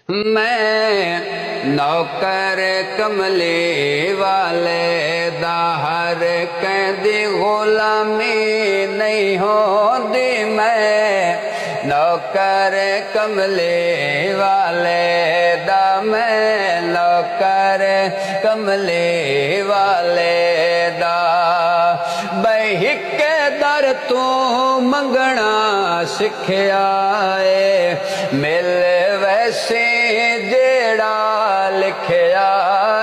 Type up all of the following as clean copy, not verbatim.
मैं नौकर कमले वाले दा हर कहदी गुलामी नहीं होंदी। मैं नौकर कमले वाले दा, मैं नौकर कमले वाले दा। बहिके दर तू मंगना सिखया है, मिल वैसे जेड़ा लिखया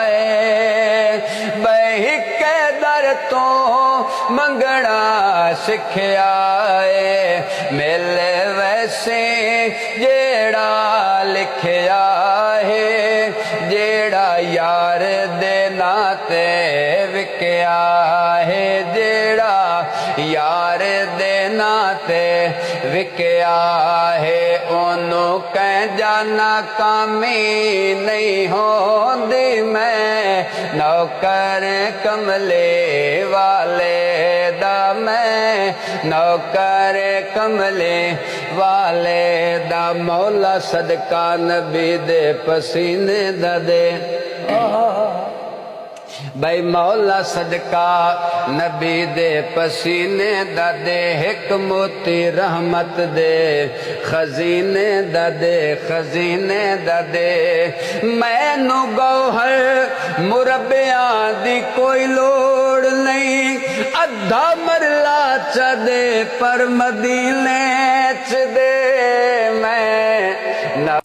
है। बहिके दर तू मंगना सिखया है, मिल वैसे जेड़ा लिखया है। जेड़ा यार दे नाते विकया है, जेड़ा यार दे नाते विकया है। ओनू कह जाना कामी नहीं होंदी। मैं नौकर कमले वाले दा, मैं नौकर कमले वाले दा। मौला सदका नबी दे पसीने दा दे, भाई मौला सदका नबी दे पसीने दा दे। हिक मोती रहमत दे खजीने दा दे, खजीने दा दे। मैनू गौहर मुरब्बिया दी कोई लोड़ नहीं, अद्धा मरला च दे पर मदीने च दे। मैं